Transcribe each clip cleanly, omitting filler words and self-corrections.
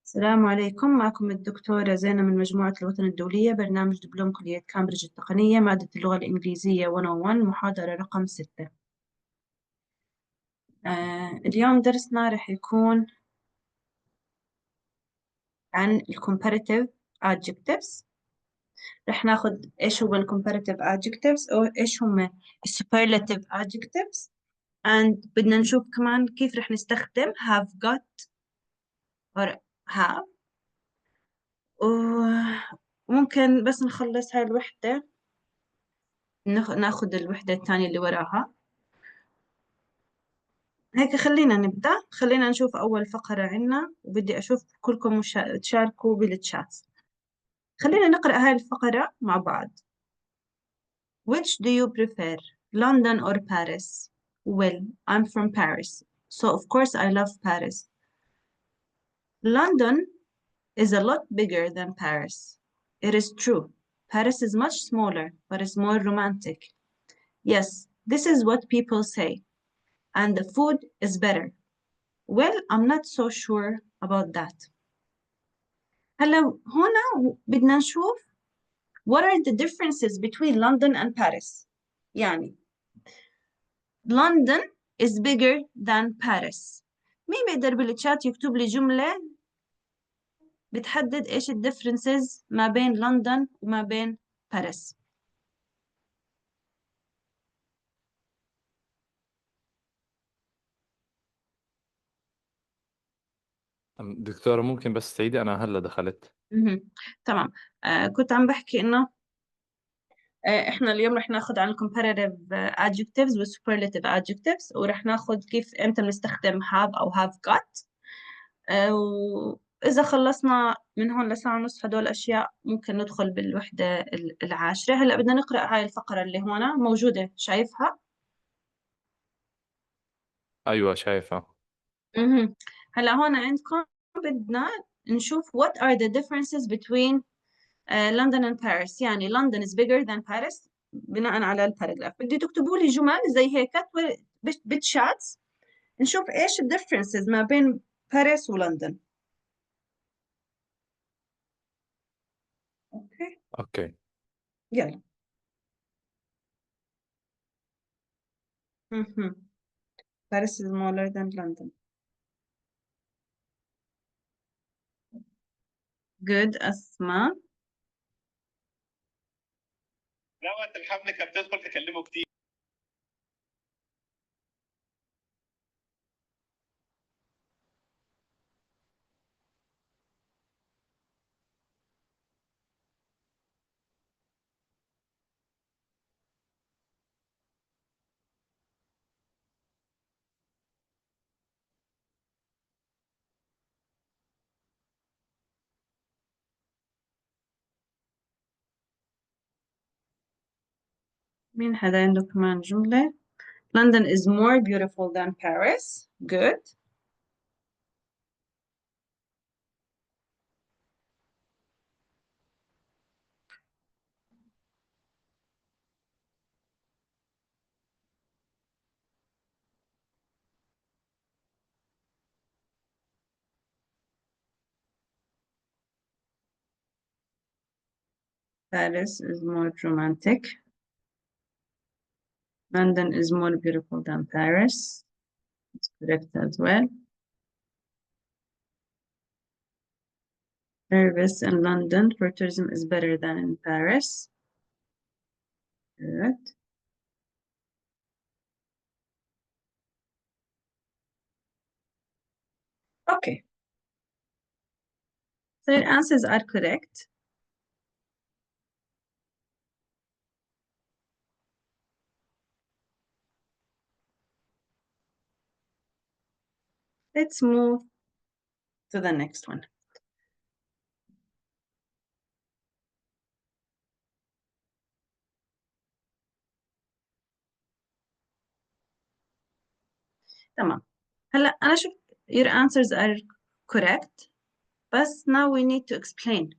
السلام عليكم. معكم الدكتورة زينة من مجموعة الوطن الدولية، برنامج دبلوم كلية كامبريدج التقنية، مادة اللغة الإنجليزية 101، محاضرة رقم 6. اليوم درسنا رح يكون عن ال comparative adjectives. رح ناخد إيش هو ال comparative adjectives أو إيش هم ال superlative adjectives، and بدنا نشوف كمان كيف رح نستخدم have got or have. وممكن بس نخلص هاي الوحدة ناخد الوحدة الثانية اللي وراها. هيك خلينا نبدأ. خلينا نشوف أول فقرة عنا، وبدي أشوف كلكم تشاركوا بالتشات. خلينا نقرأ هاي الفقرة مع بعض. Which do you prefer, London or Paris? Well, I'm from Paris, so of course I love Paris. London is a lot bigger than Paris. It is true. Paris is much smaller, but it's more romantic. Yes, this is what people say. And the food is better. Well, I'm not so sure about that. هلا هنا بدنا نشوف what are the differences between London and Paris. يعني London is bigger than Paris. مين بيقدر بالتشات يكتب لي جملة بتحدد إيش ال differences ما بين لندن وما بين باريس؟ دكتورة ممكن بس تعيدي؟ أنا هلا دخلت. تمام. كنت عم بحكي إنه احنا اليوم رح ناخذ عن comparative adjectives و superlative adjectives، ورح ناخذ كيف امتى بنستخدم have او have got. وإذا خلصنا من هون لساعة ونص هدول الأشياء ممكن ندخل بالوحدة العاشرة. هلأ بدنا نقرأ هاي الفقرة اللي هون موجودة، شايفها؟ أيوة شايفة. هلأ هون عندكم بدنا نشوف what are the differences between London and Paris. يعني London is bigger than Paris بناء على الباراجراف. بدي تكتبوا لي جمل زي هيك بالشاتس، نشوف ايش ال differences ما بين باريس ولندن. أوكي. يلا. Paris is smaller than London. Good. أسماء. لا، وقت الحفلة كانت بتدخل تكلمه كتير. مين حدا عنده كمان جملة؟ London is more beautiful than Paris. Good. Paris is more romantic. London is more beautiful than Paris. It's correct as well. Service in London for tourism is better than in Paris. Good. Okay. So your answers are correct. Let's move to the next one. تمام. هلا أنا شفت your answers are correct، بس now we need to explain.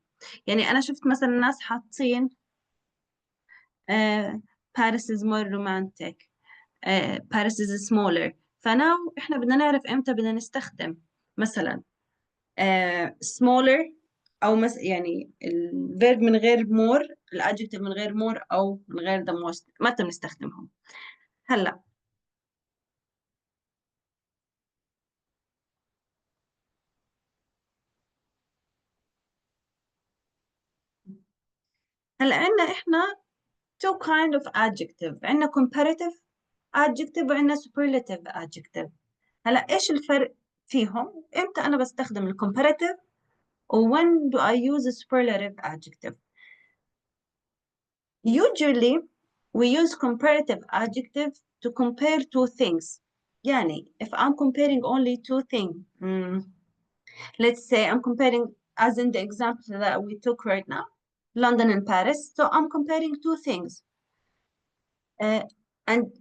يعني أنا شفت مثلا ناس حاطين Paris is more romantic, Paris is smaller. فناو إحنا بدنا نعرف إمتى بدنا نستخدم مثلا smaller أو يعني الverb من غير more، الadjective من غير more أو من غير the most، متى بنستخدمهم؟ هلا عندنا إحنا two kind of adjective، عندنا comparative adjective وعندنا superlative adjective. هلا إيش الفرق فيهم؟ إمتى أنا بستخدم ال comparative و when do I use a superlative adjective؟ Usually we use comparative adjective to compare two things. يعني if I'm comparing only two things, let's say I'm comparing, as in the example that we took right now, London and Paris. So I'm comparing two things. And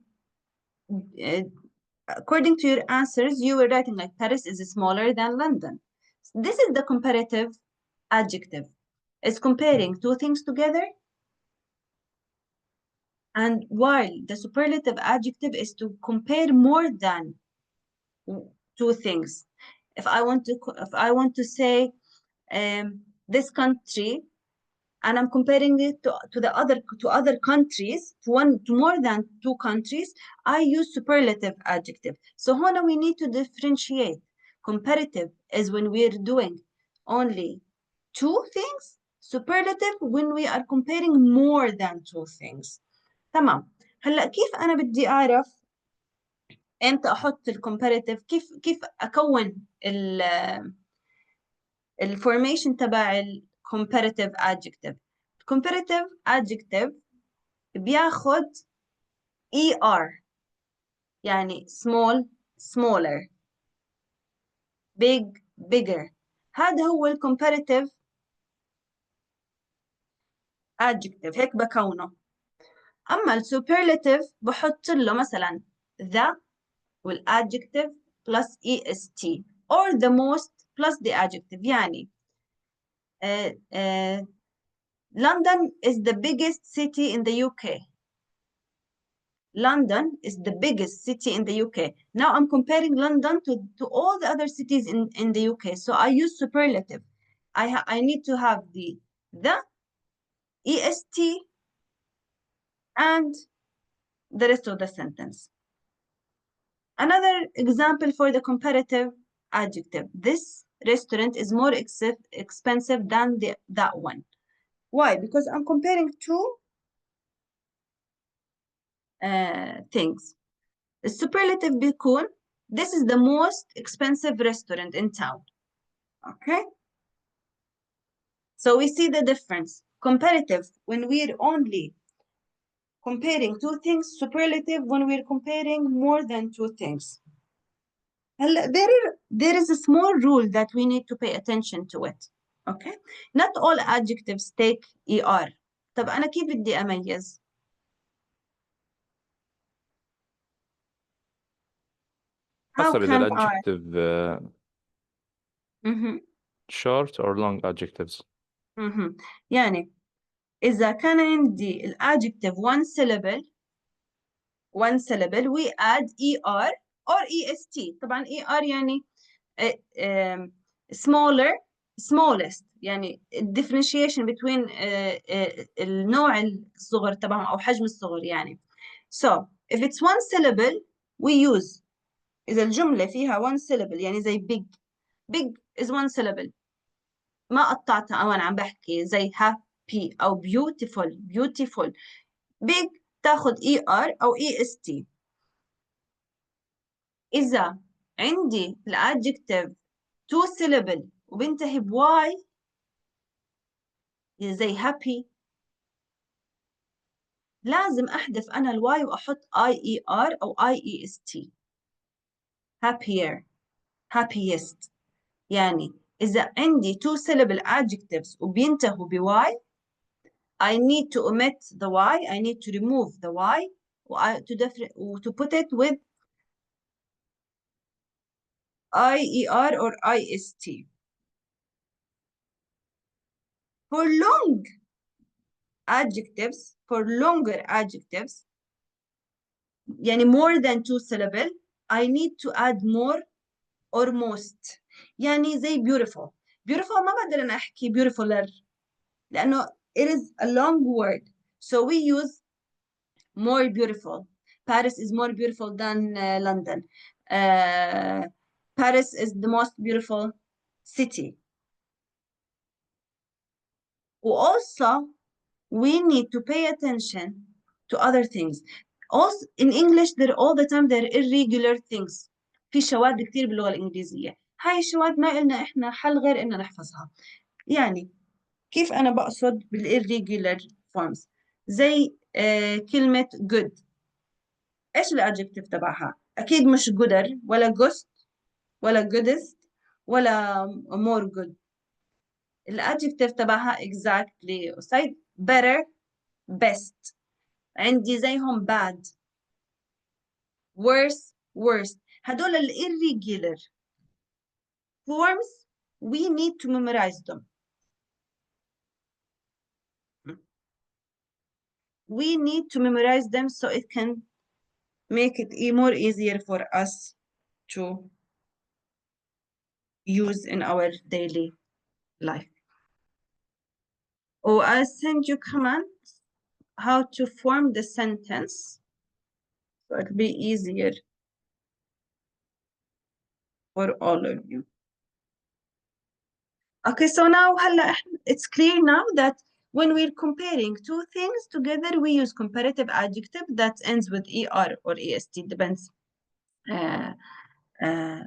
according to your answers, you were writing like Paris is smaller than London. This is the comparative adjective. It's comparing two things together. And while the superlative adjective is to compare more than two things. If I want to say this country, and I'm comparing it to other countries, to more than two countries, I use superlative adjective. So here we need to differentiate. Comparative is when we're doing only two things. Superlative when we are comparing more than two things. تمام. هلا كيف أنا بدي أعرف إمتى أحط الcomparative؟ كيف أكون الفورميشن تبع comparative adjective؟ comparative adjective بياخد ER، يعني small smaller، big bigger. هذا هو comparative adjective، هيك بكونه. أما superlative بحط له مثلا the والadjective plus est or the most plus the adjective. يعني London is the biggest city in the UK. London is the biggest city in the UK. Now I'm comparing London to all the other cities in the UK. So I use superlative. I need to have the est and the rest of the sentence. Another example for the comparative adjective. This restaurant is more expensive than that one. Why? Because I'm comparing two things. The superlative بيكون this is the most expensive restaurant in town. Okay? So we see the difference. Comparative when we're only comparing two things. Superlative when we're comparing more than two things. There is a small rule that we need to pay attention to it. Okay? Not all adjectives take ER. طب أنا كيف بدي أميز؟ How حسب can الادجكتيف short or long adjectives. يعني إذا كان عندي الادجective one syllable we add ER or EST. طبعا ER يعني smaller smallest، يعني differentiation between النوع الصغر تبعهم أو حجم الصغر يعني. So if it's one syllable we use، إذا الجملة فيها one syllable يعني زي big is one syllable، ما قطعتها أو أنا عم بحكي زي happy أو beautiful. big تاخد ER أو EST. إذا عندي الادجكتيف two syllable وبنتهي بواي زي happy، لازم أحذف أنا الواي وأحط IER أو IEST. happier happiest. يعني إذا عندي two syllable adjectives وبينتهوا بواي I need to omit the Y, I need to remove the Y to put it with IER or IST. For longer adjectives, يعني more than two syllable, I need to add more or most. يعني زي beautiful. beautiful ما بقدر أنا أحكي beautifuler لأنه it is a long word. So we use more beautiful. Paris is more beautiful than London. Paris is the most beautiful city. Also, we need to pay attention to other things. Also, in English, all the time there are irregular things. في شواذ كتير باللغة الإنجليزية. هاي الشواذ ما إلنا إحنا حل غير إننا نحفظها. يعني كيف أنا بقصد بالirregular forms؟ زي كلمة good. إيش الadjective تبعها؟ أكيد مش gooder ولا ghost ولا goodest ولا more good. الadjective تبعها exactly قصيد better best. عندي زيهم bad worse worst. هدول irregular forms we need to memorize them. We need to memorize them so it can make it more easier for us to use in our daily life. Oh, I'll send you comments how to form the sentence so it'll be easier for all of you. Okay, so now it's clear now that when we're comparing two things together, we use comparative adjective that ends with er or est, depends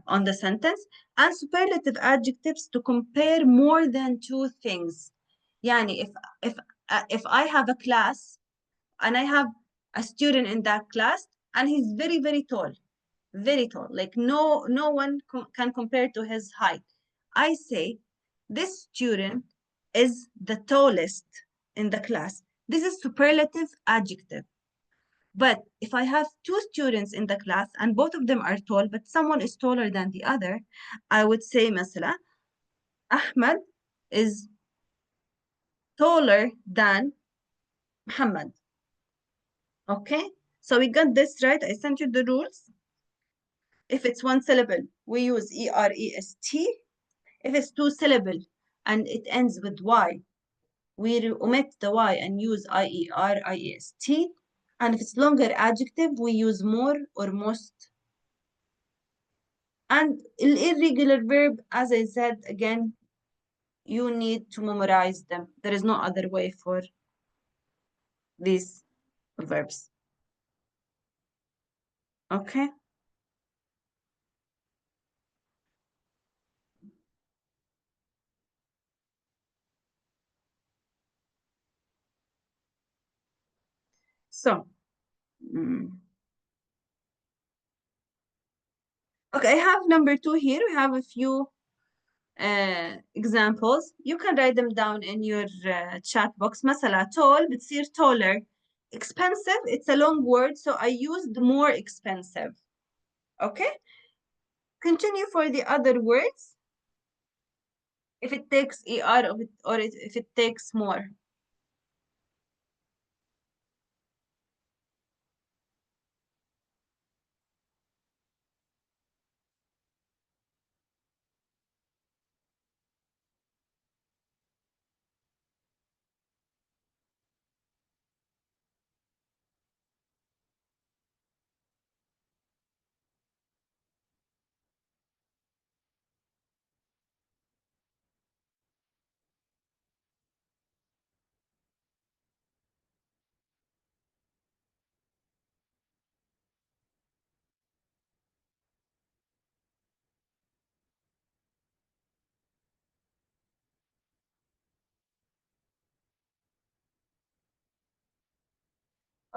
on the sentence, and superlative adjectives to compare more than two things. Yani if I have a class and I have a student in that class and he's very, very tall, like no one can compare to his height, I say this student is the tallest in the class. This is superlative adjective. But if I have two students in the class and both of them are tall, but someone is taller than the other, I would say مثلا Ahmed is taller than Muhammad. Okay, so we got this right. I sent you the rules. If it's one syllable, we use EREST. If it's two syllable and it ends with Y, we omit the Y and use IER, IEST. And if it's longer adjective, we use more or most. And irregular verb, as I said, again, you need to memorize them. There is no other way for these verbs. Okay? So, okay, I have number 2 here. We have a few examples. You can write them down in your chat box. مثلا tall بتصير taller. Expensive, it's a long word, so I used more expensive. Okay? Continue for the other words. If it takes ER or if it takes more.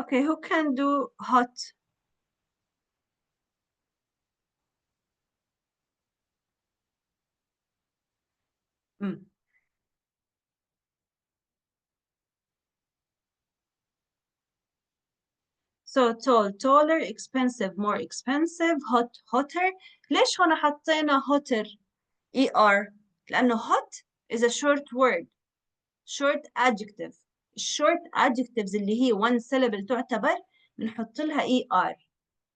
Okay, who can do hot? So tall, taller, expensive, more expensive, hot, hotter. ليش هنا حطينا hotter ER؟ لأنه hot is a short word, short adjective. short adjectives اللي هي one syllable تعتبر بنحط لها ER.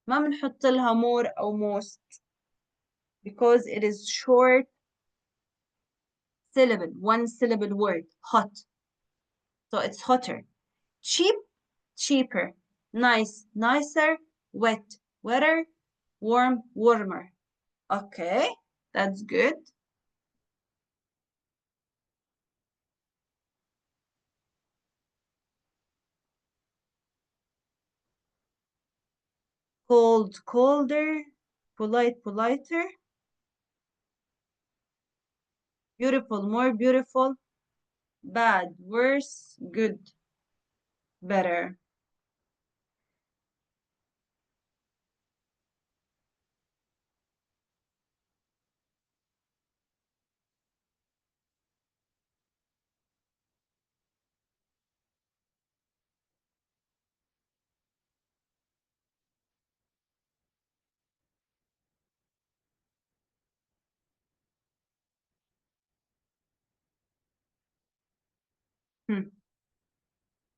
ما بنحط لها more أو most. because it is short syllable, one syllable word, hot. So it's hotter. Cheap, cheaper. Nice, nicer. Wet, wetter. Warm, warmer. Okay, that's good. Cold, colder. Polite, politer. Beautiful, more beautiful. Bad, worse. Good, better.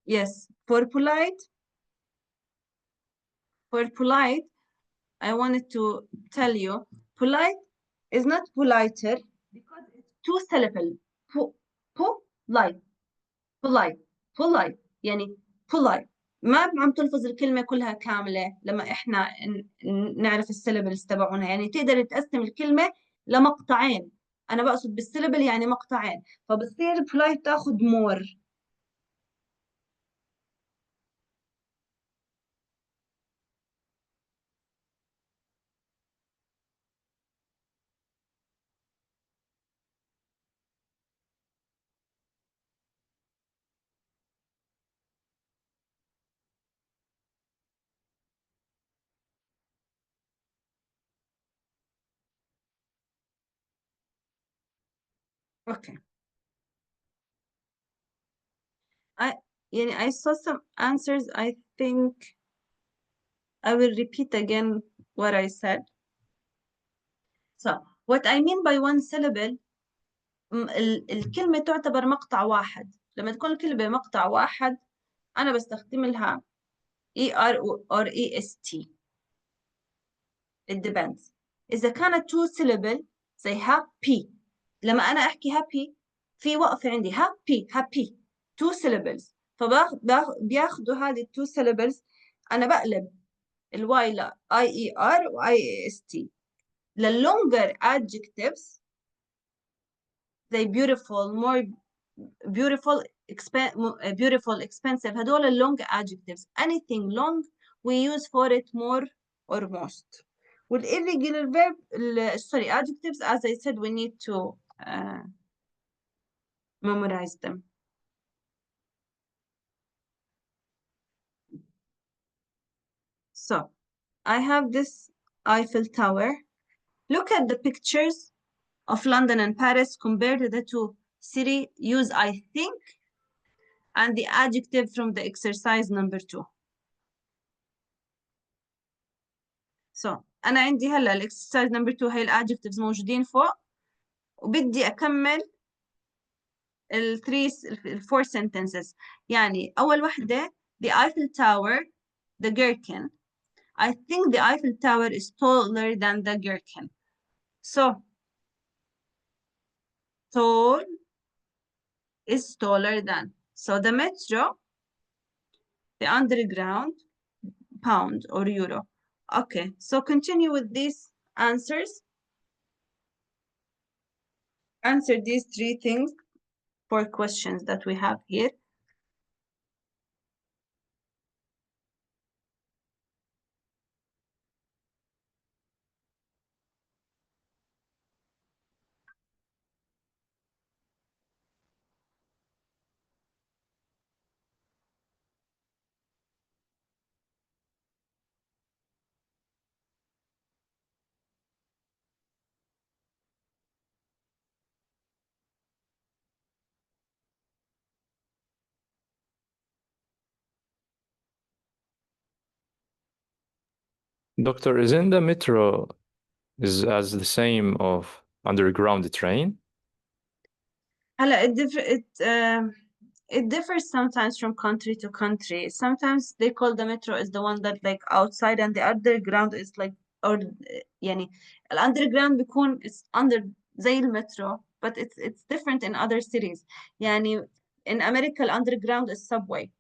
Yes, for polite, I wanted to tell you, polite is not politer because it's two syllable. Polite, polite, polite. يعني polite. ما عم تلفظ الكلمة كلها كاملة لما احنا نعرف السيلابلز تبعونها، يعني تقدر تقسم الكلمة لمقطعين. أنا بقصد بالسيلابل يعني مقطعين، فبصير polite تاخذ more. Okay. I saw some answers. I think I will repeat again what I said. So what I mean by one syllable, الكلمة تعتبر مقطع واحد. لما تكون الكلمة مقطع واحد أنا بستخدم لها ER or EST. It depends. إذا كانت two syllable زي happy، لما أنا أحكي happy في وقفة عندي happy two syllables، فبياخدوا هذه two syllables أنا بقلب الواي ل IER و IAST. للlonger adjectives زي beautiful, more beautiful, beautiful, expensive، هدول long adjectives. Anything long we use for it more or most. With irregular verb, adjectives, as I said, we need to memorize them. So I have this Eiffel Tower. Look at the pictures of London and Paris, compare to the two cities. Use I think and the adjective from the exercise number 2. So أنا عندي هلا الإكسرسايز نمبر 2 هي الادجكتيفز موجودين فوق، وبدي أكمل الفور sentences. يعني أول وحدة the Eiffel Tower, the gherkin. I think the Eiffel Tower is taller than the gherkin. So tall is taller than. So the metro, the underground, pound or euro. Okay, so continue with these answers. Answer these 3 things for questions that we have here. Doctor, isn't the metro is as the same of underground train? هلا it differs sometimes from country to country. Sometimes they call the metro is the one that like outside, and the underground is like or يعني ال underground بيكون it's under زي المترو but it's different in other cities. يعني in America ال underground is subway.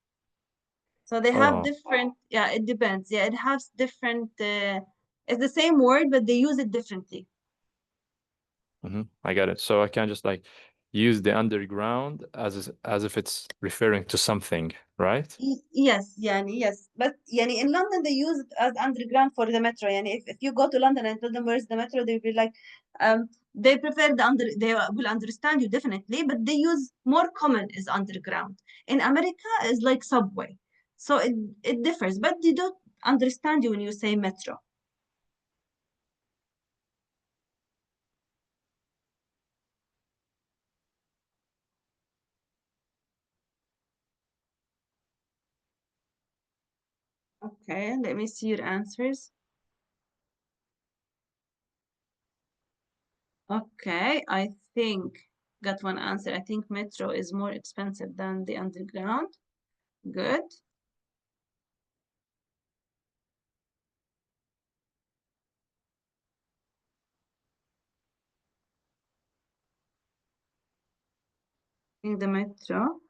So they have Oh, different, yeah, it depends. Yeah, it has different, it's the same word, but they use it differently. I got it. So I can just like use the underground as if it's referring to something, right? Yes, يعني yes. But يعني in London they use it as underground for the metro. يعني if you go to London and tell them where's the metro, they'll be like, they prefer they will understand you definitely, but they use more common is underground. In America is like subway. So it differs, but they don't understand you when you say metro. Okay, let me see your answers. Okay, I think got one answer. I think metro is more expensive than the underground. Good. I think the metro.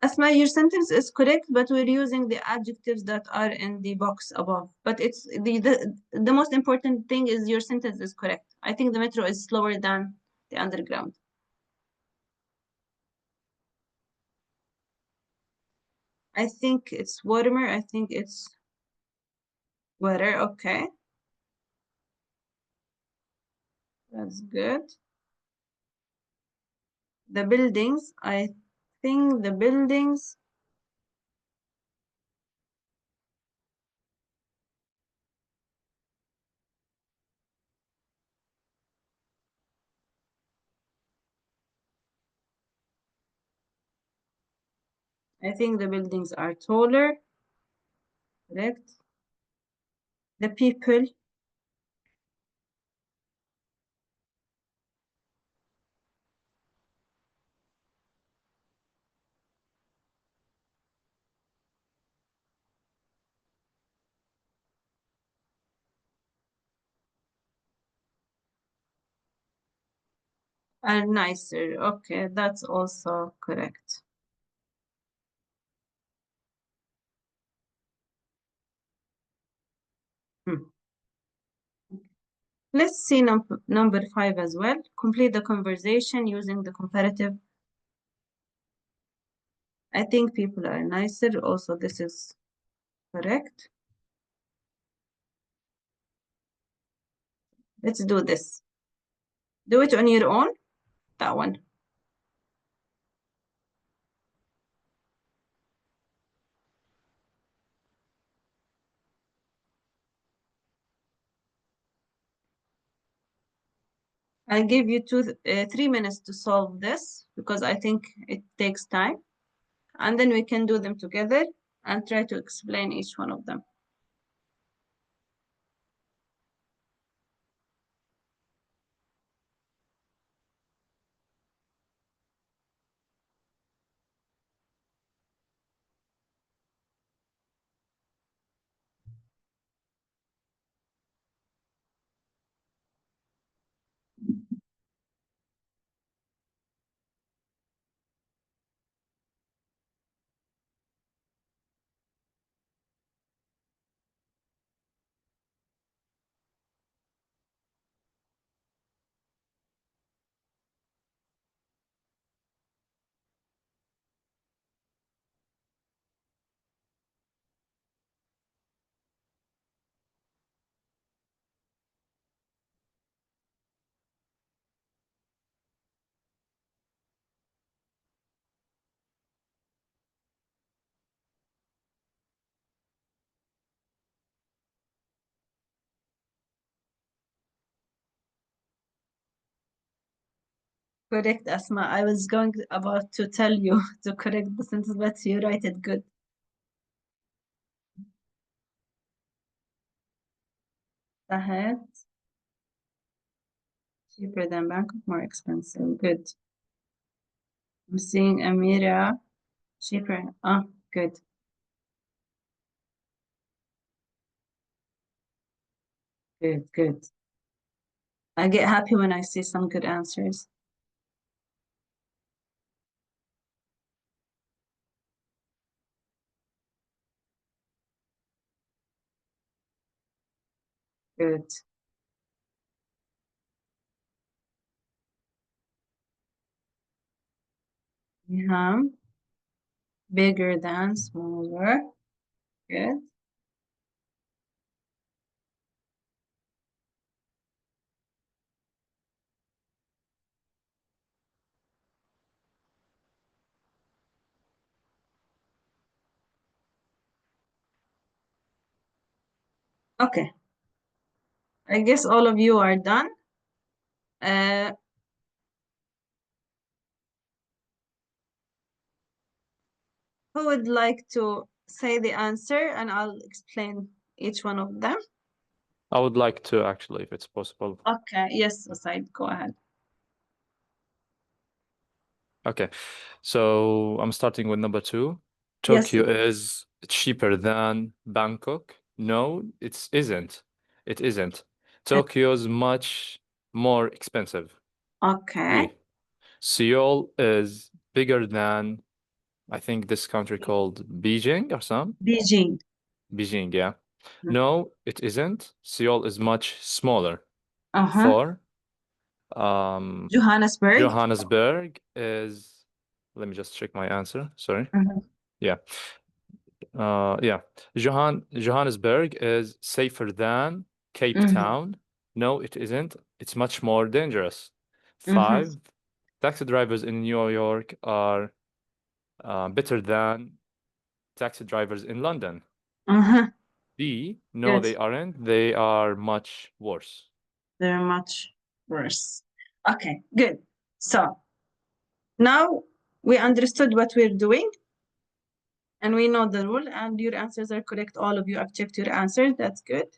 Asma, your sentence is correct, but we're using the adjectives that are in the box above. But it's the most important thing is your sentence is correct. I think the metro is slower than the underground. I think it's warmer. I think it's wetter. Okay, that's good. The buildings, I think the buildings. I think the buildings are taller. Correct. The people. Are nicer. Okay, that's also correct. Hmm. Let's see number 5 as well. Complete the conversation using the comparative. I think people are nicer. Also, this is correct. Let's do this. Do it on your own. That one. I'll give you 3 minutes to solve this because I think it takes time. And then we can do them together and try to explain each one of them. Correct, Asma. I was going about to tell you to correct the sentence, but you write it good. Ahead. Cheaper than Bangkok, more expensive. Good. I'm seeing Amira. Cheaper. Oh, good. Good, good. I get happy when I see some good answers. Good. Yeah. Bigger than, smaller. Good. Okay. I guess all of you are done. Who would like to say the answer and I'll explain each one of them? I would like to actually, if it's possible. Okay, yes, Said, go ahead. Okay, so I'm starting with number 2. Yes, Tokyo is cheaper than Bangkok. No, it isn't. It isn't. Tokyo's much more expensive. okay. B. Seoul is bigger than, I think, this country called Beijing or something. Beijing. Beijing, yeah. Mhm. No, it isn't. Seoul is much smaller. Uh-huh. 4. Johannesburg. Johannesburg is, let me just check my answer. Sorry. Mhm. Yeah. Yeah. Johannesburg is safer than Cape Mhm. Town. No, it isn't. It's much more dangerous. Mhm. 5. Taxi drivers in New York are better than taxi drivers in London. Uh-huh. D. No, Good. they aren't. They are much worse. They're much worse. Okay, good. So now we understood what we're doing and we know the rule and your answers are correct. All of you have checked your answers. That's good.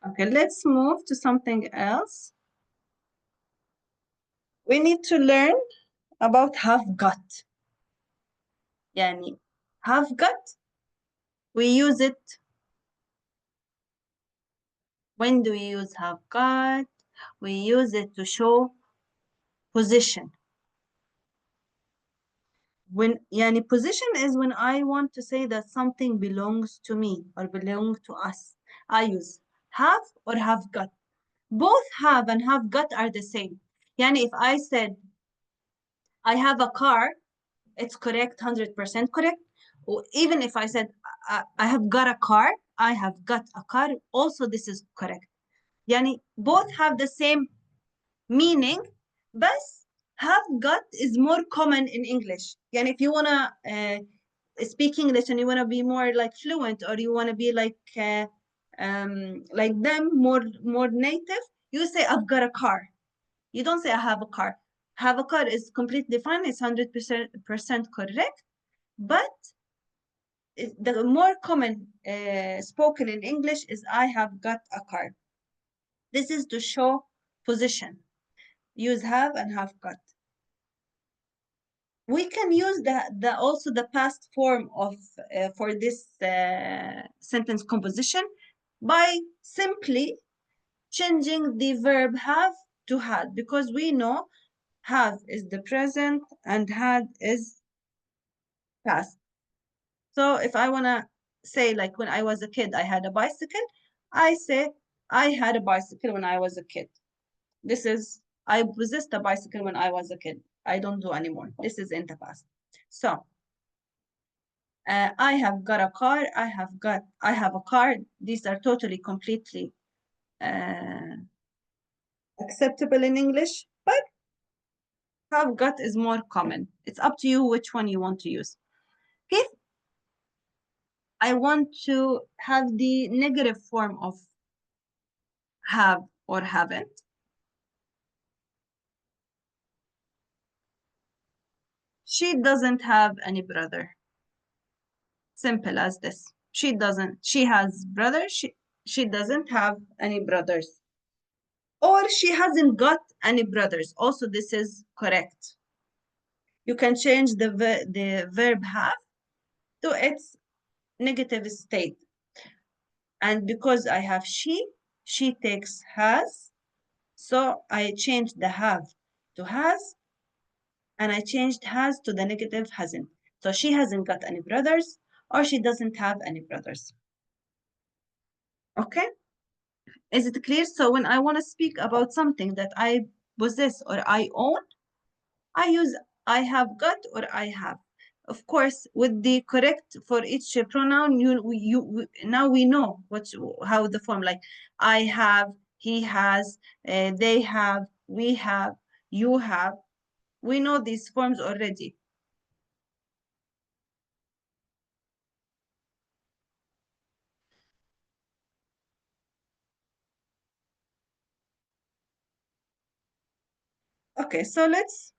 Okay, let's move to something else. We need to learn about have got. Yani, have got, we use it. When do we use have got? We use it to show position. When yani position is when I want to say that something belongs to me or belongs to us. I use have or have got. Both have and have got are the same. Yani if I said I have a car, it's correct, 100% correct. Or even if I said I have got a car, I have got a car, also this is correct. Yani both have the same meaning, but have got is more common in English. Yani if you wanna speak English and you wanna be more like fluent or you wanna be like them, more native, you say I've got a car. You don't say I have a car. Have a car is completely fine. It's 100% correct, but the more common spoken in English is I have got a car. This is to show position. Use have and have got. We can use also the past form of for this sentence composition by simply changing the verb have to had, because we know have is the present and had is past. So if I want to say like when I was a kid, I had a bicycle, I say I had a bicycle when I was a kid. This is, I possessed a bicycle when I was a kid. I don't do anymore. This is in the past. So I have got a car. I have a car. These are totally, completely acceptable in English, but have got is more common. It's up to you which one you want to use. If I want to have the negative form of have or haven't, she doesn't have any brother. Simple as this. She doesn't. She has brother. she doesn't have any brothers. Or she hasn't got any brothers. Also, this is correct. You can change the verb have to its negative state. And because I have she takes has. So I changed the have to has, and I changed has to the negative hasn't. So she hasn't got any brothers, or she doesn't have any brothers. Okay? Is it clear? So when I want to speak about something that I possess or I own, I use I have got or I have. Of course, with the correct for each pronoun, now we know how the form, like I have, he has, they have, we have, you have. We know these forms already. Okay, so let's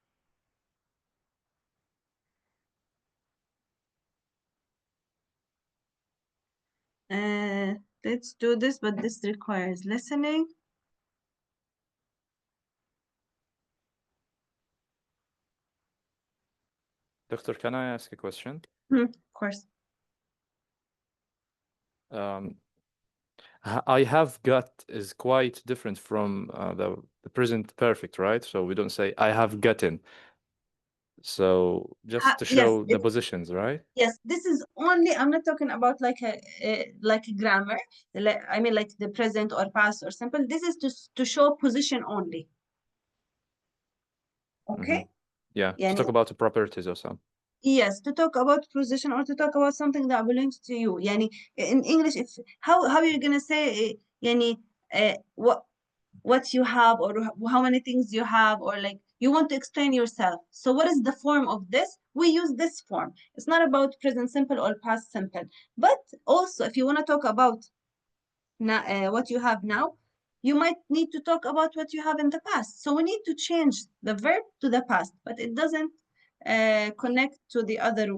do this, but this requires listening. Doctor, can I ask a question? Of course. I have got is quite different from the present perfect, right? So we don't say I have gotten. So just to show yes, the positions, right? Yes, this is only, I'm not talking about like a grammar, I mean like the present or past or simple. This is to show position only. Okay? Yeah, to talk about the properties or something. Yes, to talk about position or to talk about something that belongs to you. Yani, in English, if how you're gonna say yani, what you have or how many things you have, or like you want to explain yourself. So what is the form of this? We use this form. It's not about present simple or past simple. But also, if you want to talk about what you have now, you might need to talk about what you have in the past. So we need to change the verb to the past, but it doesn't connect to the other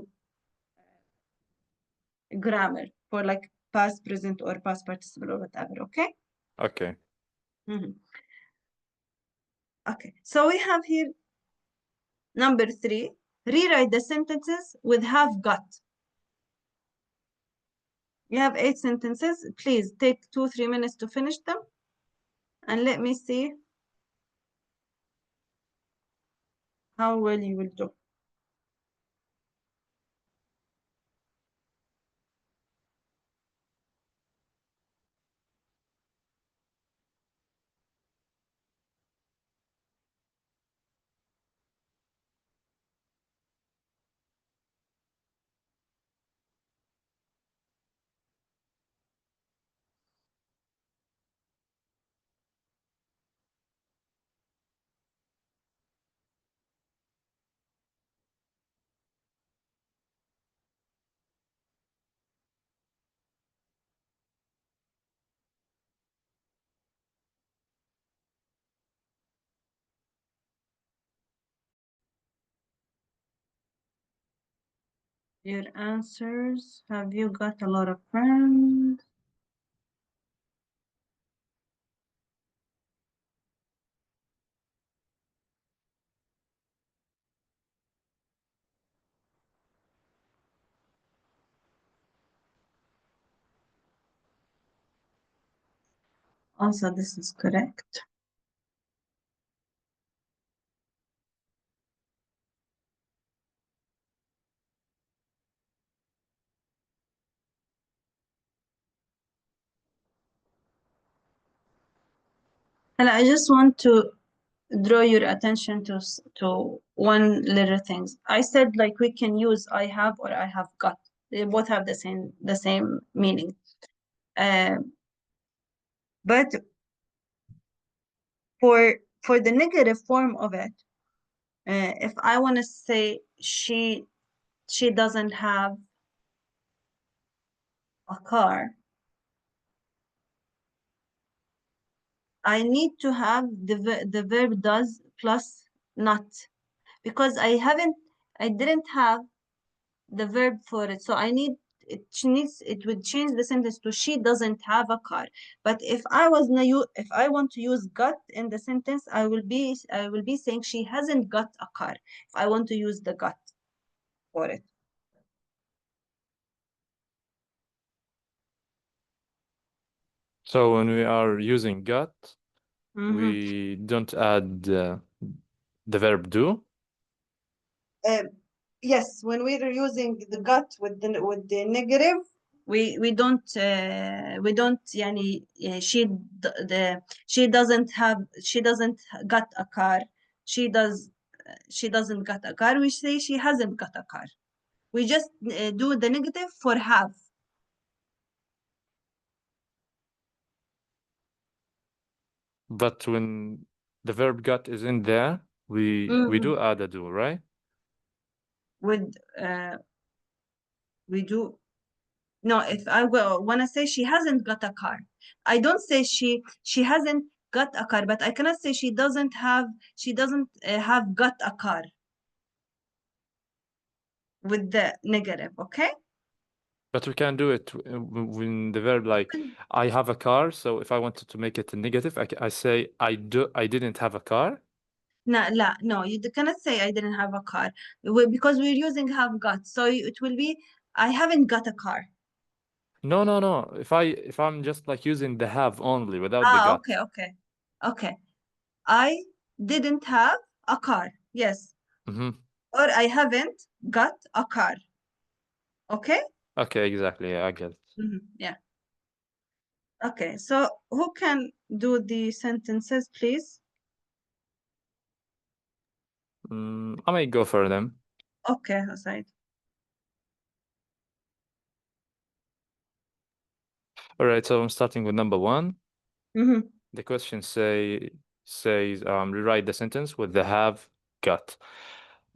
grammar for like past, present, or past participle or whatever. Okay? Okay. Okay, so we have here number 3, rewrite the sentences with have got. You have 8 sentences. Please take 2-3 minutes to finish them. And let me see how well you will do. Your answers. Have you got a lot of friends? Also, this is correct. And I just want to draw your attention to one little thing. I said like we can use I have or I have got. They both have the same meaning. But for the negative form of it, if I want to say she doesn't have a car, I need to have the verb does plus not, because I didn't have the verb for it. So I need it would change the sentence to she doesn't have a car. But if I want to use got in the sentence, I will be saying she hasn't got a car. If I want to use the got for it. So when we are using got, Mm-hmm. we don't add the verb do. Yes, when we're using the got with the negative, we don't yani she doesn't got a car. She doesn't got a car. We say she hasn't got a car. We just do the negative for have. But when the verb got is in there, we do add a do, right? With we do. No, if I want to say she hasn't got a car, I don't say she hasn't got a car, but I cannot say she doesn't have got a car with the negative, okay? But we can do it when the verb like I have a car. So if I wanted to make it a negative, I say I didn't have a car. No, you cannot say I didn't have a car because we're using have got. So it will be I haven't got a car. No. If I'm just like using the have only without the got. Okay. I didn't have a car. Yes. Or I haven't got a car. Okay? Okay, exactly. Yeah, I get it. Yeah. Okay, so who can do the sentences, please? I may go for them. Okay, Aside. All right, so I'm starting with number 1. Mm-hmm. The question says rewrite the sentence with the have got.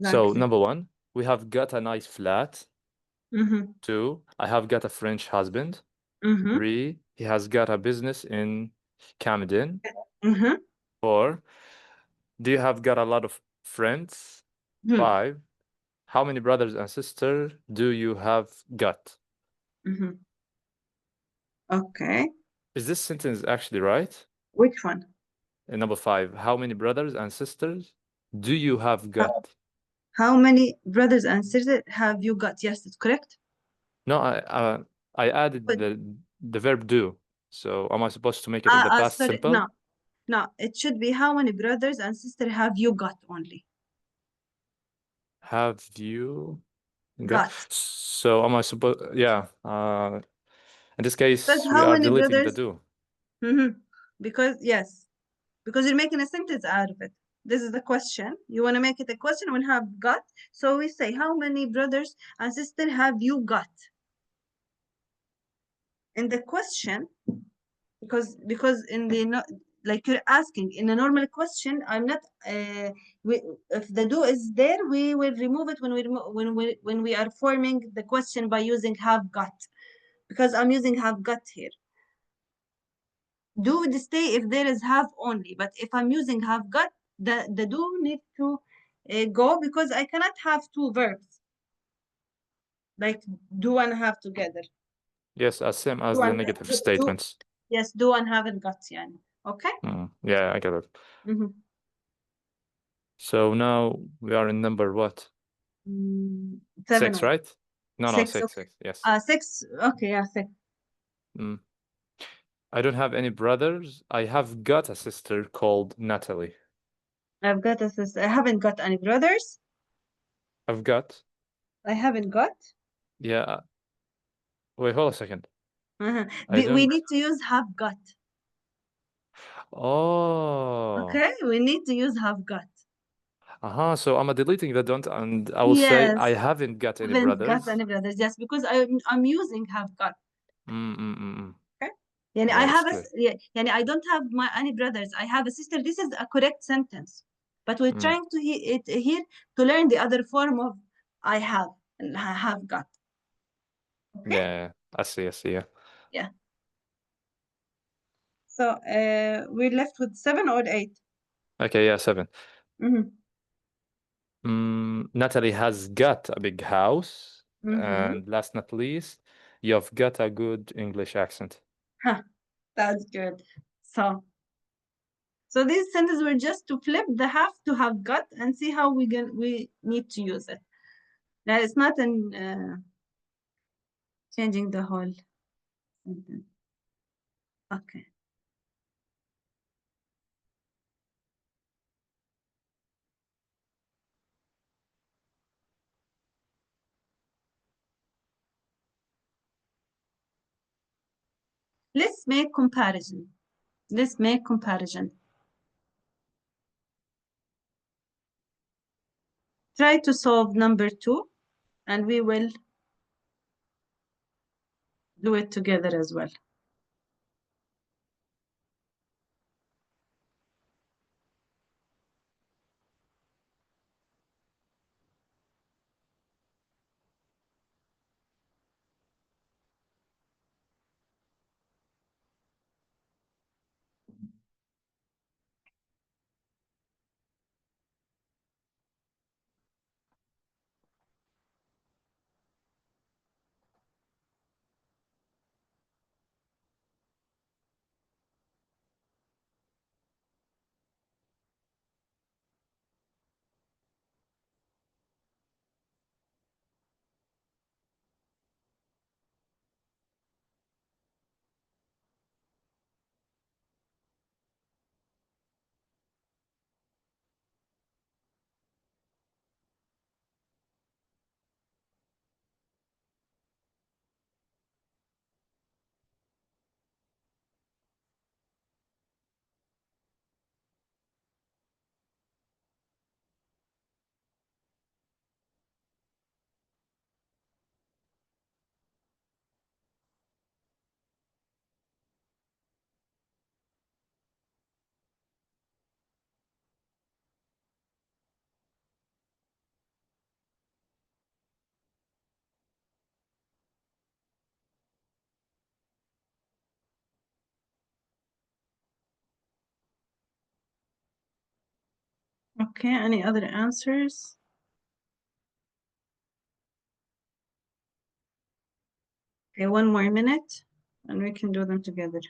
So Exactly. number 1, we have got a nice flat. Mm-hmm. 2, I have got a French husband. Mm-hmm. 3, he has got a business in Camden. Mm-hmm. 4, do you have got a lot of friends? 5, how many brothers and sisters do you have got? Mm-hmm. Okay. Is this sentence actually right? Which one? And number 5, how many brothers and sisters do you have got? How many brothers and sisters have you got? Yes, it's correct. No, I added But, the verb do. So am I supposed to make it in the past sorry, simple? No, it should be how many brothers and sisters have you got only? Have you Got. So am I supposed? Yeah. In this case, Because we how are many deleting brothers? the do. Because you're making a sentence out of it. This is the question. You want to make it a question when have got. So we say, how many brothers and sisters have you got? In the question, because in the like you're asking in a normal question, I'm not. If the do is there, we will remove it when we are forming the question by using have got, because I'm using have got here. Do would stay if there is have only, but if I'm using have got, the do need to go, because I cannot have two verbs like do and have together. Yes, as same as the negative statements. Yes, do and haven't got, yani. Okay. Yeah, I get it. So now we are in number what? 7, 6, right? No, 6, 6. okay. 6. Yes. 6. Okay, yeah, 6. I don't have any brothers. I have got a sister called Natalie. I've got a sister. I haven't got any brothers. I've got. I haven't got. Yeah. Wait, hold a second. We need to use have got. Oh. Okay, we need to use have got. So I'm deleting the don't, and I will say I haven't got any brothers. Got any brothers? Yes, because I'm using have got. Okay. Yani Yeah, I have clear. yani I don't have any brothers. I have a sister. This is a correct sentence, but we're trying to here to learn the other form of I have and I have got. Okay? Yeah, I see. Yeah. Yeah. So we're left with 7 or 8. Okay, yeah, 7. Natalie has got a big house, and last not least, You've got a good English accent. Huh, that's good. So these sentences were just to flip the have to have got and see how we need to use it. Now it's not in changing the whole sentence. Okay. Let's make comparison. Let's make comparison. Try to solve number 2, and we will do it together as well. Okay, any other answers? Okay, 1 more minute, and we can do them together.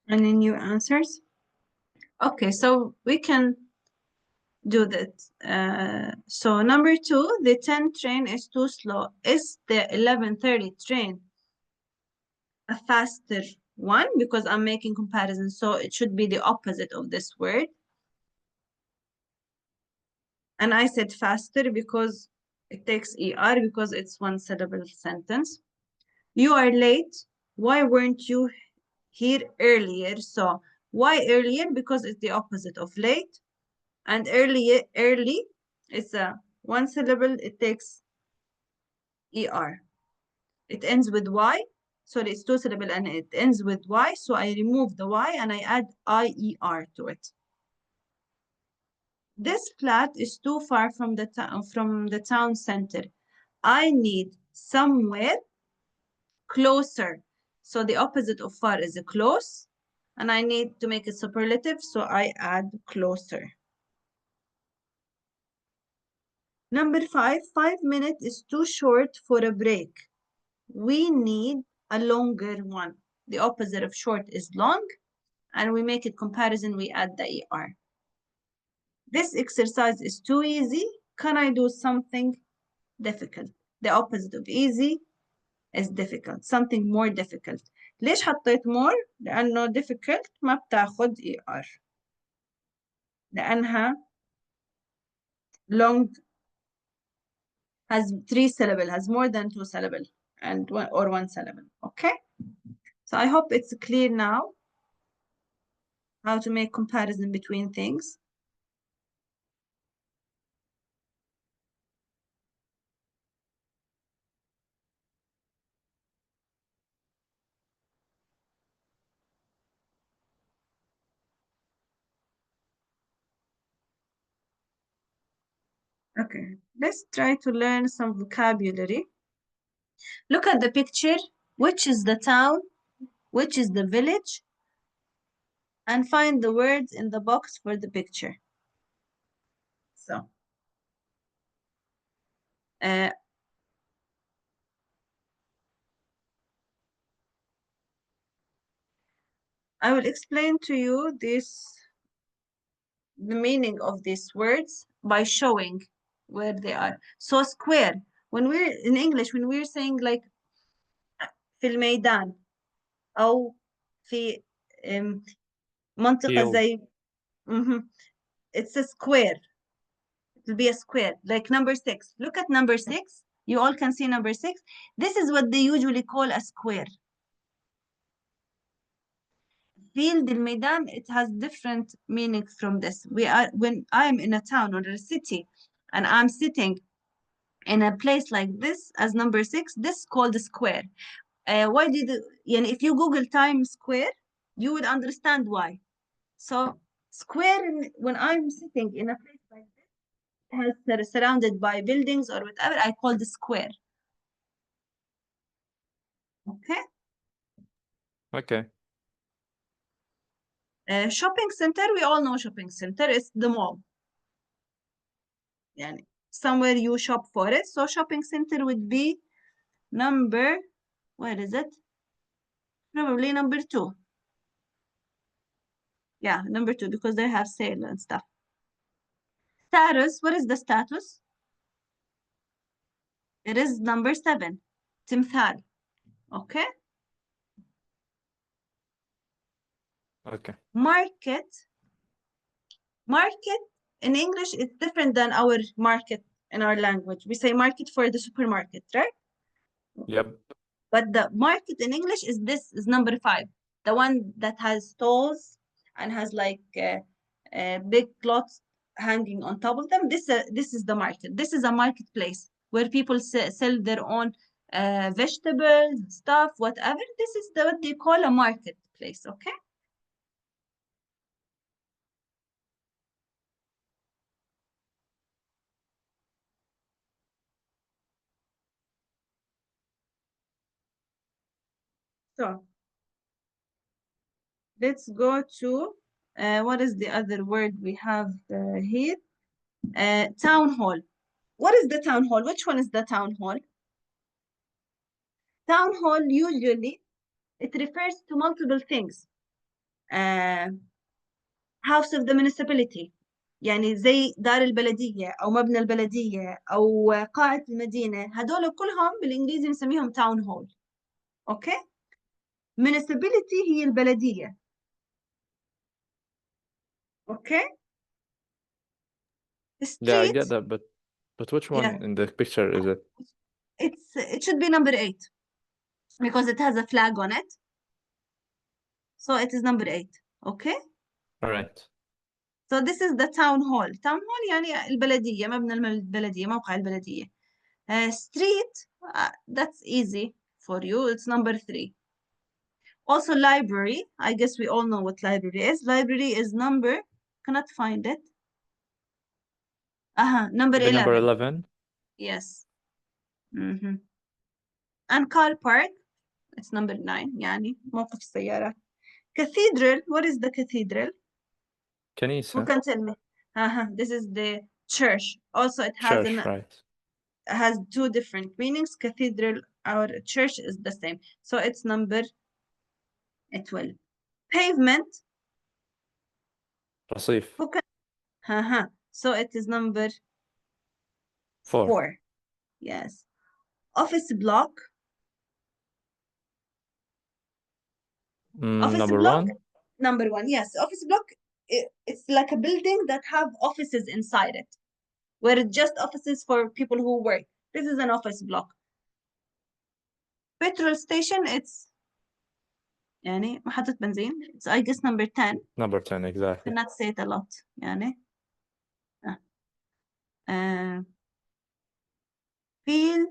Any new answers? Okay, so we can do that. So number 2, the 10 train is too slow. Is the 11:30 train a faster one? Because I'm making comparison, so it should be the opposite of this word. And I said faster because it takes ER because it's one syllable sentence. You are late. Why weren't you here earlier? So why earlier? Because it's the opposite of late. And early is a one syllable, it takes ER. It ends with Y. Sorry, it's 2 syllable and it ends with Y. So I remove the Y and I add IER to it. This flat is too far from the town center. I need somewhere closer. So the opposite of far is a close. And I need to make a superlative, so I add closer. Number 5, 5 minutes is too short for a break. We need a longer one. The opposite of short is long, and we make it comparison, we add the ER. This exercise is too easy. Can I do something difficult? The opposite of easy is difficult, something more difficult. ليش حطيت more؟ لأنه difficult ما بتاخد ER. لأنها long has 3 syllables, has more than 2 syllables and one syllable. Okay, so I hope it's clear now how to make comparison between things. Okay, let's try to learn some vocabulary. Look at the picture. Which is the town? Which is the village? And find the words in the box for the picture. So, I will explain to you the meaning of these words by showing where they are. So square, when we're in English, when we're saying like في الميدان أو في منطقة زي it's a square. It will be a square, like number 6. Look at number 6. You all can see number 6. This is what they usually call a square. Field الميدان, it has different meaning from this. When I'm in a town or a city and I'm sitting in a place like this as number 6, this is called a square. Why did if you Google Times Square, you would understand why. So square, when I'm sitting in a place like this, has surrounded by buildings or whatever, I call the square. Okay. Okay. Shopping center, we all know shopping center is the mall. Somewhere you shop for it. So shopping center would be number, where is it? Probably number 2. Yeah, number 2, because they have sale and stuff. Status, what is the status? It is number 7. Timthal. Okay. Okay. Market. Market in English is different than our market in our language. We say market for the supermarket, right? Yep. But the market in English is number 5. The one that has stalls and has like big cloths hanging on top of them. This is the market. This is a marketplace where people sell their own vegetables, stuff, whatever. This is what they call a marketplace. Okay. So let's go to what is the other word we have here? Town hall. What is the town hall? Which one is the town hall? Town hall, usually it refers to multiple things. House of the municipality, يعني زي دار البلدية أو مبنى البلدية أو قاعة المدينة. هدول كلهم بالإنجليزي نسميهم town hall. أوكي. municipality هي البلدية. أوكي. Street, yeah, I get that, but which one in the picture is it? It should be number 8 because it has a flag on it. So it is number 8. Okay. All right. So this is the town hall. Town hall يعني البلدية, مبنى البلدية, موقع البلدية. Street, that's easy for you. It's number 3. Also library. I guess we all know what library is. Library is number, cannot find it. Number 11. Number 11? Yes. And car park, it's number 9. يعني موقف السيارات. Cathedral, what is the cathedral? كنيسة. Who can tell me? This is the church. Also, it has church, right. has 2 different meanings. Cathedral or church is the same. So it's number 12. Pavement. رصيف. So it is number 4. Yes. Office block. Office number block. 1? Number 1, yes. Office block, it's like a building that have offices inside it, where it's just offices for people who work. This is an office block. Petrol station, it's يعني محطة بنزين. It's I guess number 10. Number 10, exactly. Cannot say it a lot. يعني. Field.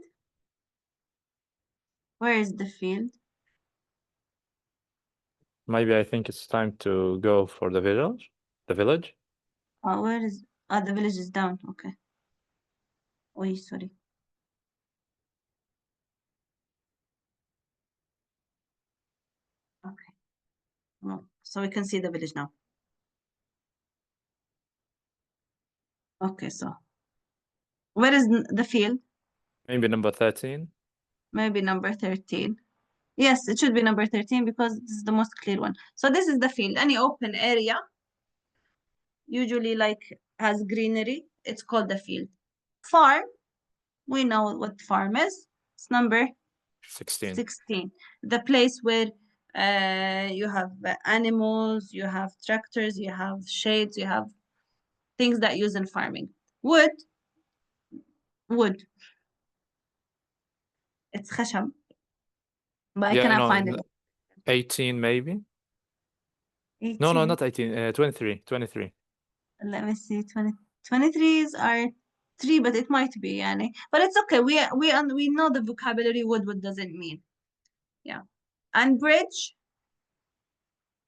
Where is the field? Maybe I think it's time to go for the village. The village? Oh, where is... the village is down. Okay. Oh, sorry. Okay. Oh, so we can see the village now. Okay, so where is the field? Maybe number 13. Maybe number 13. Yes, it should be number 13 because this is the most clear one. So this is the field. Any open area, usually like has greenery, it's called the field. Farm, we know what farm is. It's number 16. 16. The place where you have animals, you have tractors, you have shades, you have things that use in farming. Wood. It's خشب. But I cannot find it. 18 maybe? 18. No, not 18. 23. 23. Let me see. 23s are 3, but it might be يعني. But it's okay. We know the vocabulary. What does it mean? Yeah. And bridge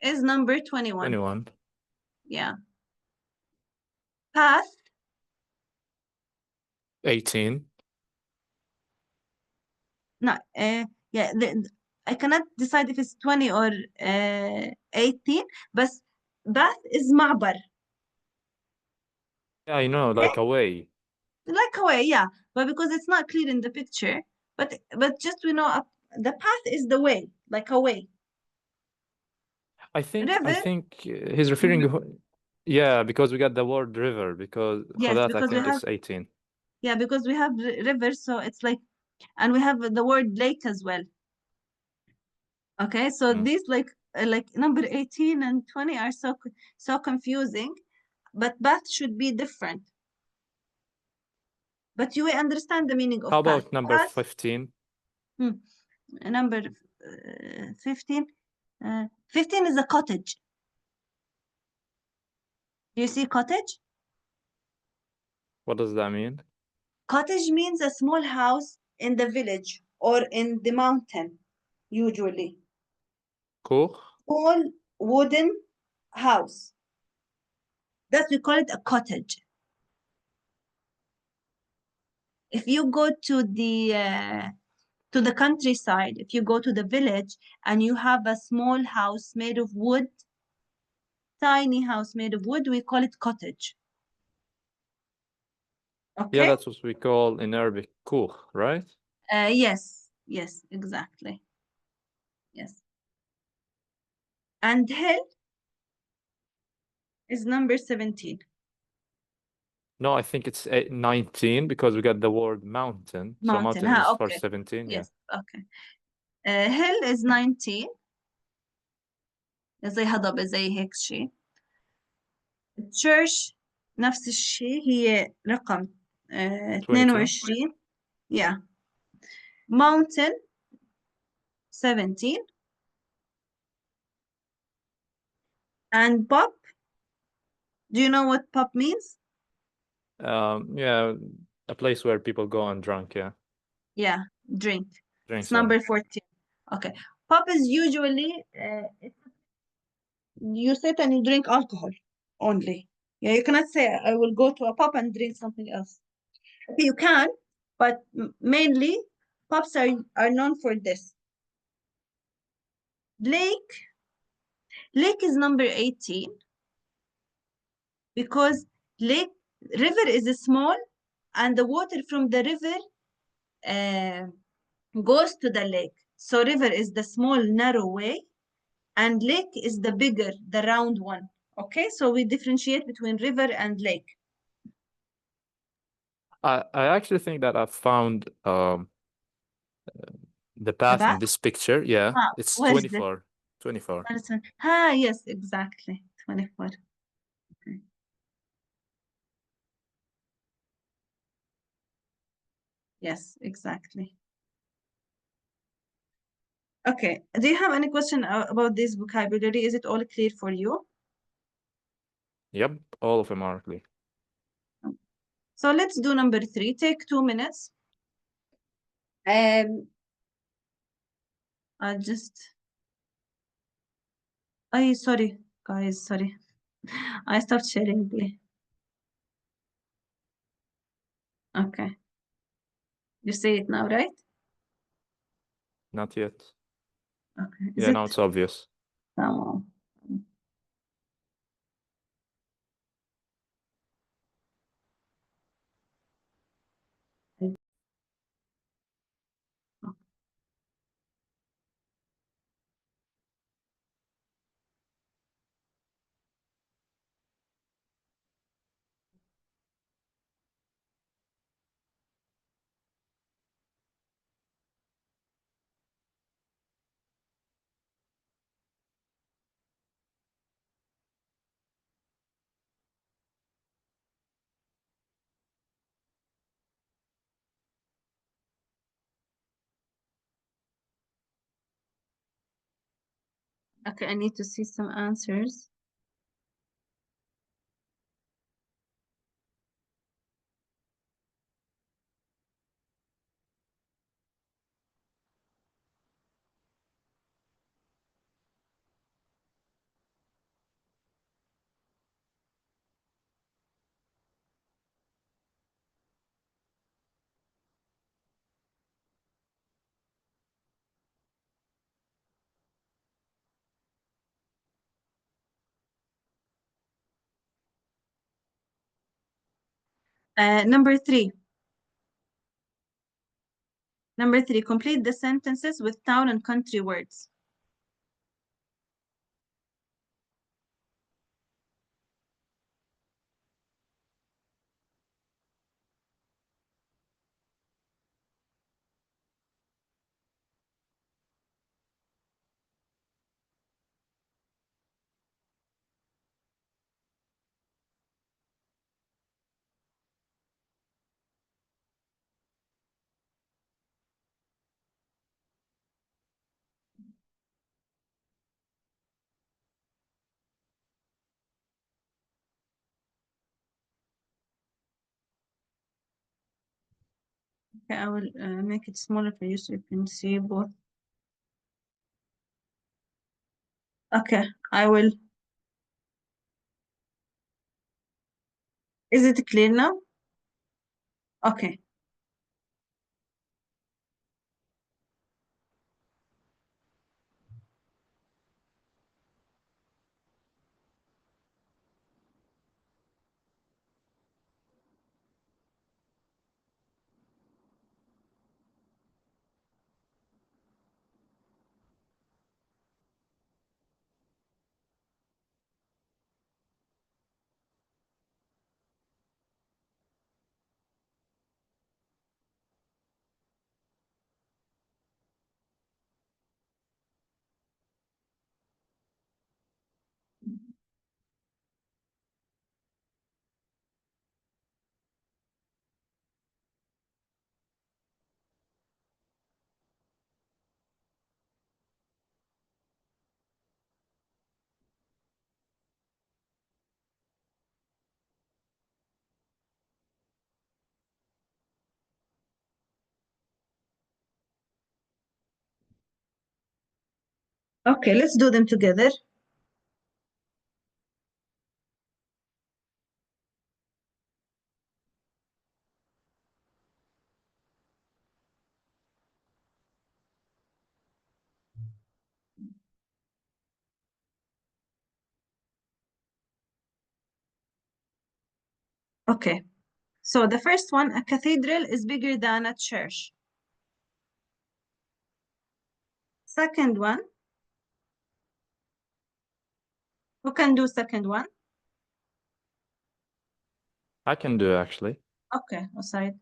is number 21. 21. Yeah. Path. 18. No. Yeah. I cannot decide if it's 20 or 18. But path is معبر. Yeah, I know, like a way. Like a way, yeah. But because it's not clear in the picture, but just we know the path is the way, like a way. I think River. he's referring. Yeah, because we got the word river. Because Yes, for that, because I think it's 18. Yeah, because we have river, so it's like, and we have the word lake as well. Okay, so these like number 18 and 20 are so confusing, but path should be different. But you will understand the meaning of How about path. number 15? Number 15. 15 is a cottage. You see cottage? What does that mean? Cottage means a small house in the village or in the mountain, usually. Cool. Small wooden house. That we call it a cottage. If you go to the countryside, if you go to the village and you have a small house made of wood, tiny house made of wood, we call it cottage. Okay? Yeah, that's what we call in Arabic kuch, right? Yes, exactly. Yes. And hill is number 17. No, I think it's 19 because we got the word mountain. So mountain is okay. for 17. Yes, yeah. Okay. Hill is 19. زي هضبة زي هيك شيء. Church نفس الشيء هي رقم 22. Yeah. Mountain 17. And pub. Do you know what pub means? Yeah, a place where people go and drink. Yeah. Yeah, drink. Drink. It's number 14. Okay. Pub is usually you sit and you drink alcohol only. Yeah, you cannot say I will go to a pub and drink something else. Okay, you can, but mainly pubs are known for this. Lake is number 18 because river is small and the water from the river goes to the lake. So river is the small narrow way and lake is the bigger, the round one. Okay, so we differentiate between river and lake. I actually think that I found the path in this picture. Yeah, it's 24. 24. Yes, exactly. 24. Okay. Yes, exactly. Okay, do you have any question about this vocabulary? Is it all clear for you? Yep, all of them are clear. So let's do number 3. Take 2 minutes. I'll just... sorry, guys, sorry. I stopped sharing the... Okay. You say it now, right? Not yet. Okay. Yeah, now it's obvious. Tamam. Okay, I need to see some answers. Number 3. Number 3, complete the sentences with town and country words. Okay, I will make it smaller for you so you can see both. Okay, I will. Is it clear now? Okay. Okay, let's do them together. Okay, so the first one, a cathedral is bigger than a church. Second one, who can do second one? I can do actually. Okay, aside.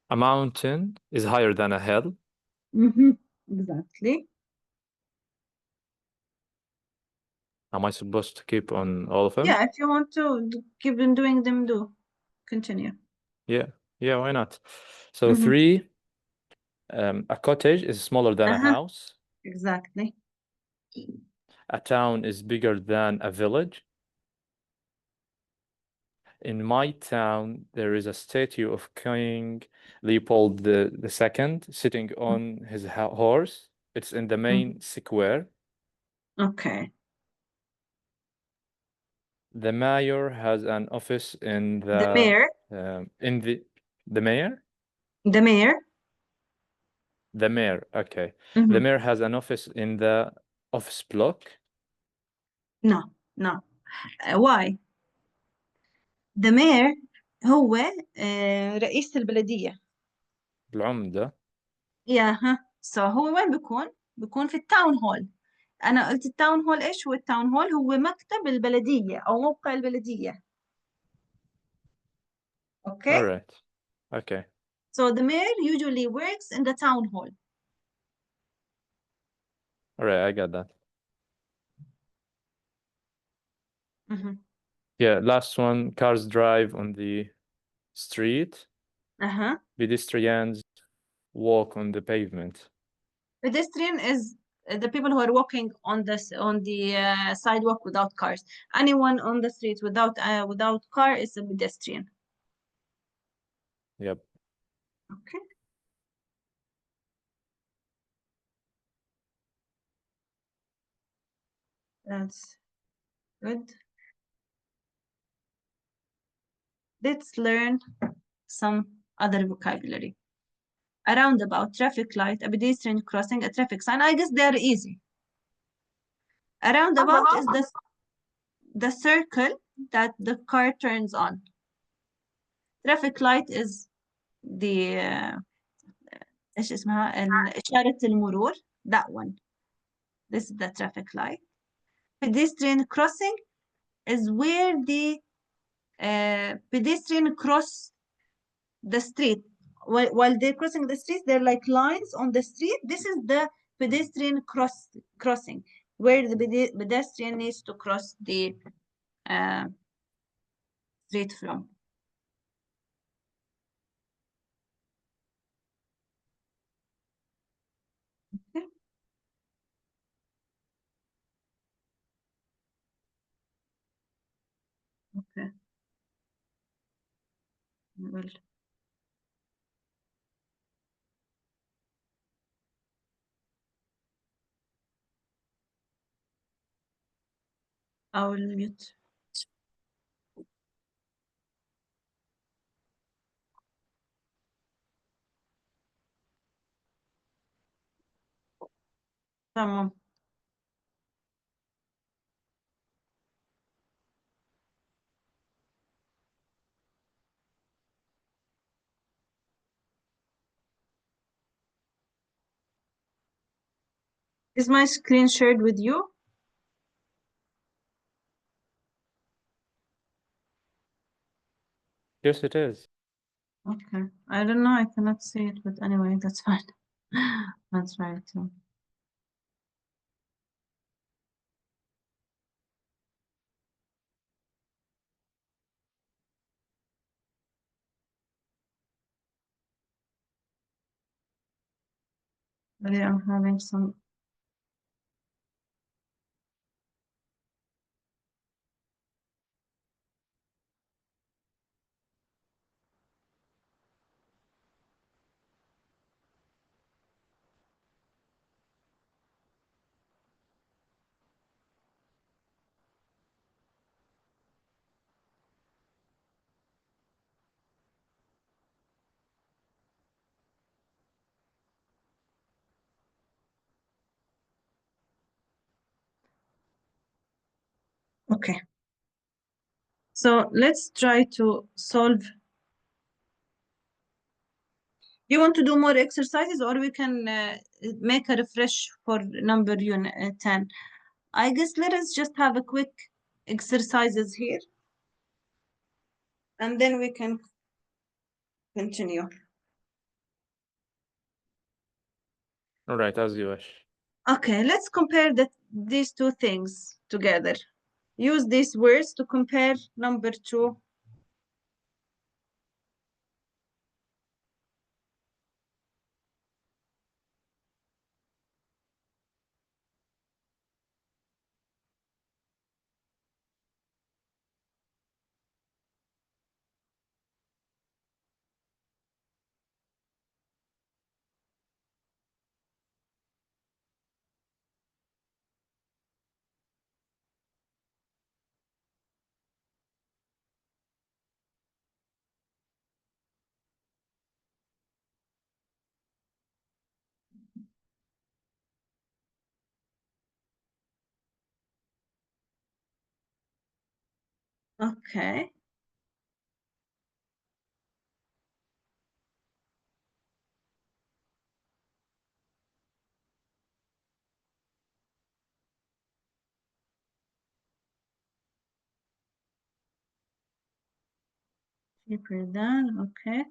A mountain is higher than a hill. Exactly. Am I supposed to keep on all of them? Yeah, if you want to keep on doing them, do. Continue. Yeah, why not? So 3, a cottage is smaller than a house. Exactly. A town is bigger than a village. In my town, there is a statue of King Leopold II sitting on his horse. It's in the main square. Okay. The mayor has an office in The mayor. The mayor? The mayor. The mayor, okay. The mayor has an office in the office block. No. Why? The mayor هو رئيس البلدية. العمدة. So هو وين بيكون في التاون هول. أنا قلت التاون هول إيش هو التاون هول؟ هو مكتب البلدية أو موقع البلدية. Okay? All right. Okay. So the mayor usually works in the town hall. All right, I got that. Yeah, last one, cars drive on the street. Pedestrians walk on the pavement. Pedestrian is the people who are walking on the sidewalk without cars. Anyone on the street without car is a pedestrian. Yep. Okay. That's good. Let's learn some other vocabulary. A roundabout, traffic light, a pedestrian crossing, a traffic sign. I guess they're easy. A roundabout is the circle that the car turns on. Traffic light is the إيش اسمها إشارة المرور. That one. This is the traffic light. Pedestrian crossing is where the pedestrian cross the street. While they're crossing the street, they're like lines on the street. This is the pedestrian crossing, where the pedestrian needs to cross the street from. Okay. Okay. Well. I will mute. تمام. Is my screen shared with you? Yes, it is. Okay. I don't know. I cannot see it, but anyway, that's fine. That's right. So. Really, I'm having some. Okay. So let's try to solve. You want to do more exercises, or we can make a refresh for number 10? I guess let us just have a quick exercises here, and then we can continue. All right, as you wish. Okay, let's compare these two things together. Use these words to compare number 2 Okay. Cheaper than, okay.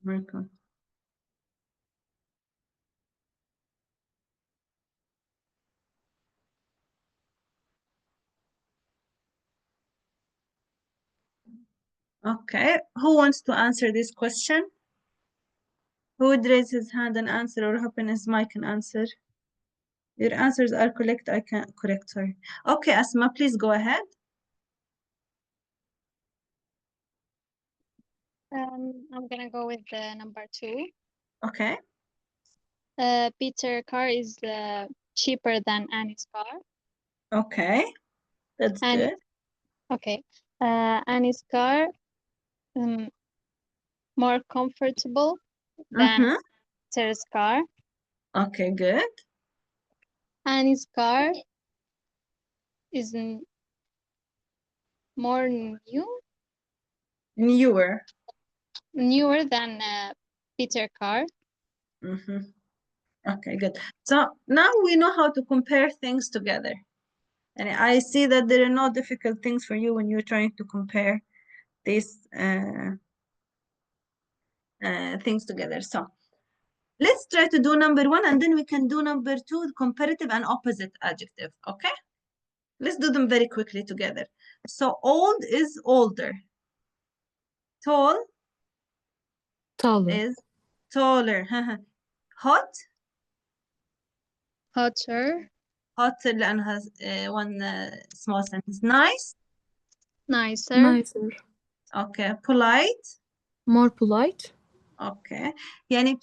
Very good. Okay, who wants to answer this question? Who would raise his hand and answer, or open his mic and answer? Your answers are correct. I can't correct, sorry. Okay, Asma, please go ahead. I'm gonna go with the number 2. Okay. Peter car is cheaper than Annie's car. Okay, that's Annie, good. okay. Annie's car more comfortable than Peter's car. Okay, good. Annie's car is more newer than Peter's car. Okay, good. So now we know how to compare things together. And I see that there are no difficult things for you when you're trying to compare these things together. So let's try to do number 1, and then we can do number 2, comparative and opposite adjective, okay? Let's do them very quickly together. So old is older. Tall taller, is taller. Hot, Hotter, hotter لأنها one small sentence. Nice, nicer, nicer, okay. Polite, more polite, okay. يعني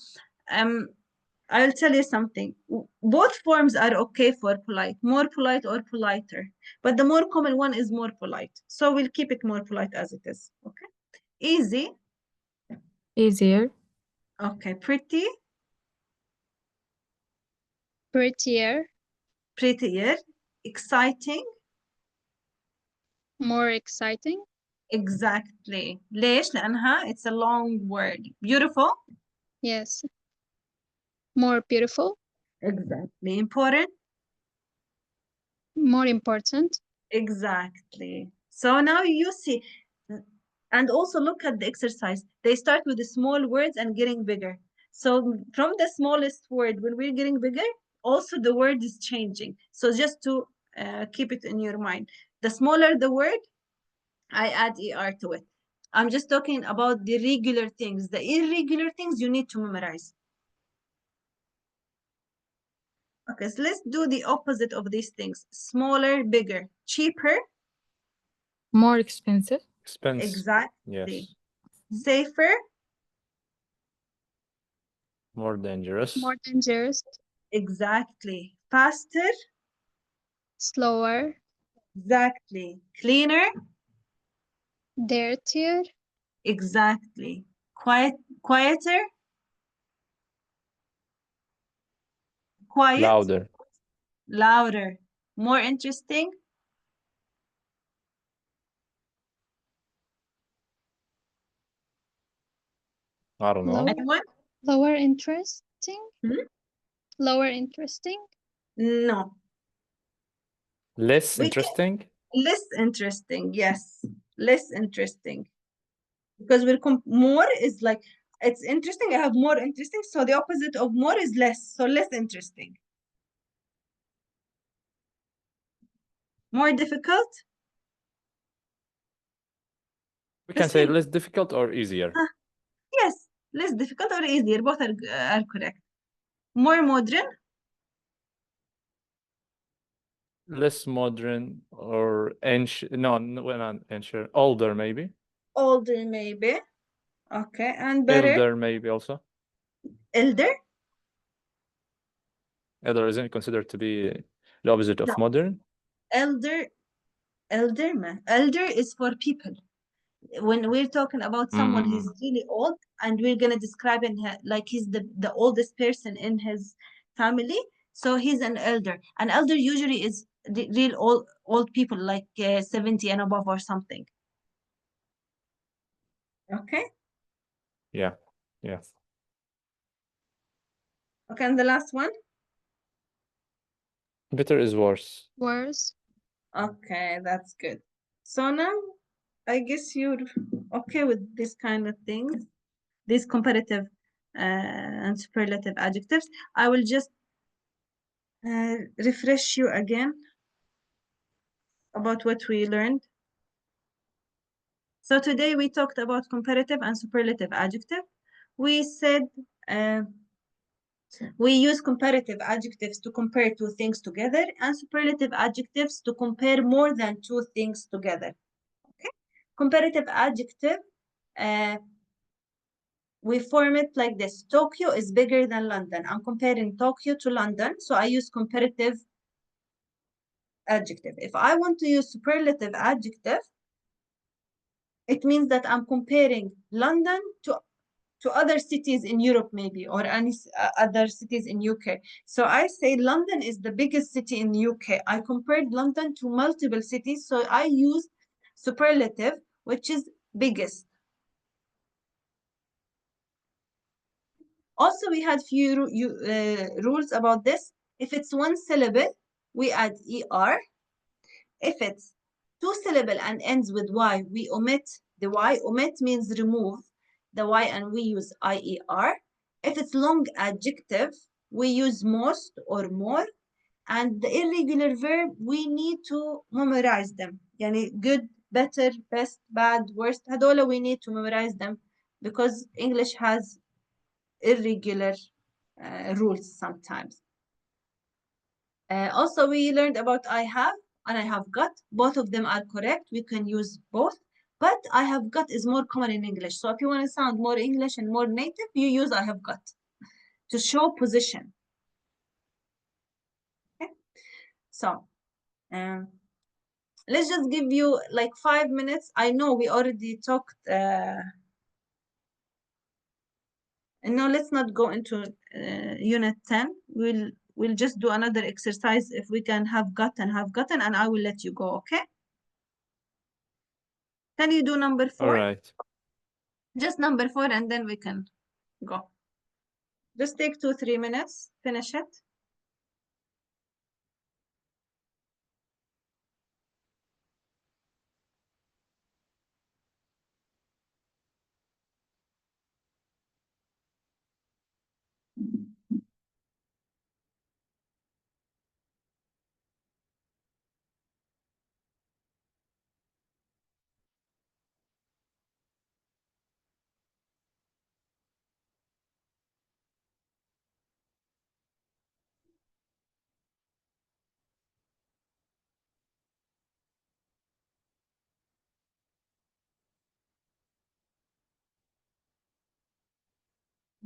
I'll tell you something. Both forms are okay for polite, more polite or politer. But the more common one is more polite. So we'll keep it more polite as it is, okay? Easy, easier, okay. Pretty, prettier, prettier. Exciting, more exciting, exactly. ليش؟ لأنها it's a long word. Beautiful, yes, more beautiful, exactly. Important, more important, exactly. So now you see, and also look at the exercise. They start with the small words and getting bigger. So from the smallest word, when we're getting bigger, also the word is changing. So just to keep it in your mind, the smaller the word, I add ER to it. I'm just talking about the regular things. The irregular things you need to memorize. Okay, so let's do the opposite of these things. Smaller, bigger, cheaper. more expensive, Expense. Exactly. Yes. Safer. More dangerous. more dangerous, Exactly. Faster. slower, Exactly. Cleaner. dirtier, Exactly. Quieter. Quiet. Louder. Louder. More interesting. I don't know. lower, Anyone? lower interesting, Hmm? lower interesting, No. Less We can- interesting. Less interesting. Yes. Less interesting. Because more is like, it's interesting. I have more interesting. So the opposite of more is less. So less interesting. More difficult. We can say less difficult or easier. Yes. Less difficult or easier. Both are correct. More modern. Less modern or ancient. No, well, not ancient. Older, maybe. Older, maybe. Okay. And better. Elder, maybe also. Elder. Elder isn't considered to be the opposite of No. modern. elder. Elder is for people. When we're talking about someone who's really old, and we're gonna describe him like he's the oldest person in his family, so he's an elder. An elder usually is the real old people, like 70 and above or something. Okay. Yeah. Yeah. Okay, and the last one. Better is worse. Worse. Okay, that's good. So now, I guess you're okay with this kind of things, these comparative and superlative adjectives. I will just refresh you again about what we learned. So today we talked about comparative and superlative adjective. We said we use comparative adjectives to compare two things together, and superlative adjectives to compare more than two things together. Okay? Comparative adjective, we form it like this. Tokyo is bigger than London. I'm comparing Tokyo to London, so I use comparative adjective. If I want to use superlative adjective, it means that I'm comparing London to other cities in Europe, maybe, or any other cities in UK. So I say London is the biggest city in UK. I compared London to multiple cities, so I use superlative, which is biggest. Also, we had few rules about this. If it's one syllable, we add ER. If it's two syllable and ends with Y, we omit the Y. Omit means remove the Y, and we use IER. If it's long adjective, we use most or more. And the irregular verb, we need to memorize them. Yani good, better, best, bad, worst. هدول we need to memorize them because English has irregular rules sometimes. Also, we learned about I have and I have got. Both of them are correct. We can use both, but I have got is more common in English. So if you want to sound more English and more native, you use I have got to show position. Okay. So let's just give you like 5 minutes. I know we already talked. No, let's not go into unit 10. We'll just do another exercise if we can have gotten, and I will let you go, okay? Can you do number 4? All right. Just number 4, and then we can go. Just take 2-3 minutes, finish it.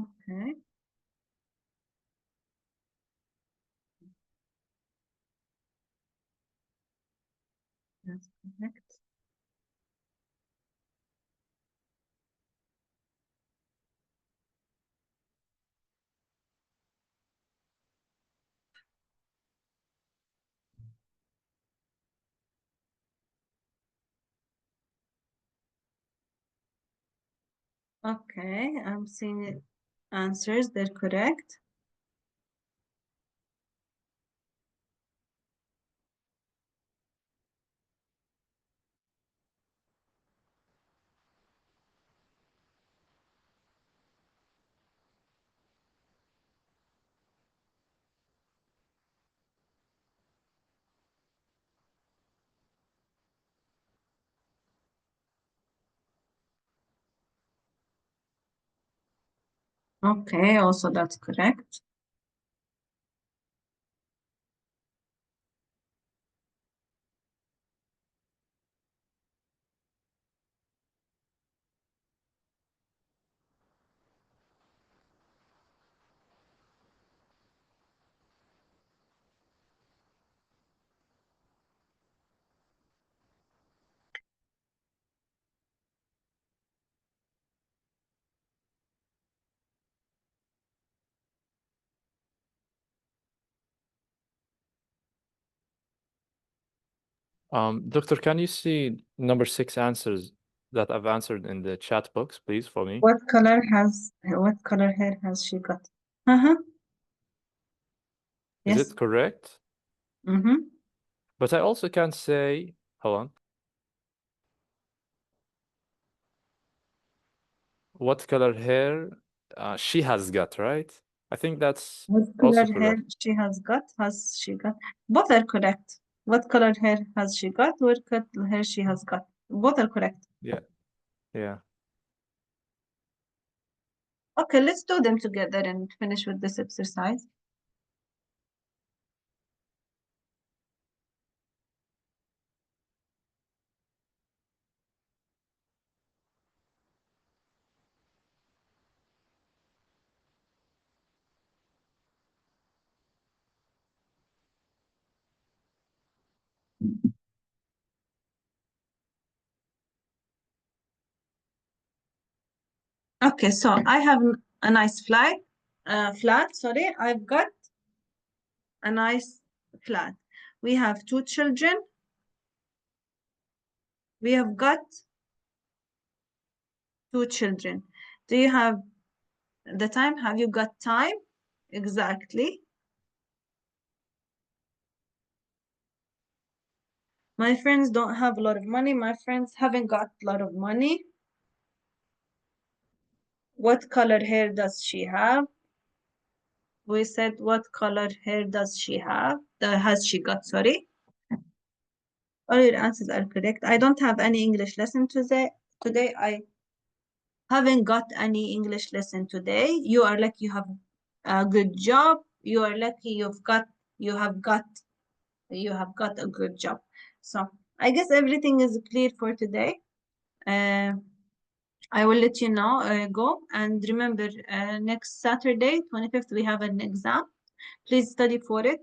Okay. That's correct. Okay, I'm seeing answers, they're correct. Okay, also that's correct. Doctor, can you see number 6 answers that I've answered in the chat box, please, for me? What color hair has she got? Uh-huh. Is Yes. it correct? Mm-hmm. But I also can say, hold on. What color hair she has got, right? I think that's What also color hair correct. she has got? Both are correct. What color hair has she got? What color hair she has got? Both are correct. Yeah. Okay, let's do them together and finish with this exercise. Okay, so I have a nice flat. I've got a nice flat. We have 2 children. We have got 2 children. Do you have the time? Have you got time? Exactly. My friends don't have a lot of money. My friends haven't got a lot of money. What color hair does she have? We said, what color hair does she have? Has she got, sorry. All your answers are correct. I don't have any English lesson today. I haven't got any English lesson today. You are lucky you have a good job. You are lucky you have got a good job. So I guess everything is clear for today. I will let you know, go and remember next Saturday, 25th, we have an exam. Please study for it.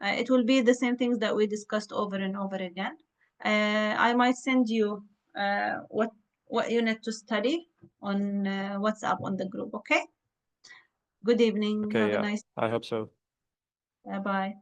It will be the same things that we discussed over and over again. I might send you what you need to study on WhatsApp on the group, okay? Good evening. Okay, Have a yeah. nice I hope so. Bye-bye.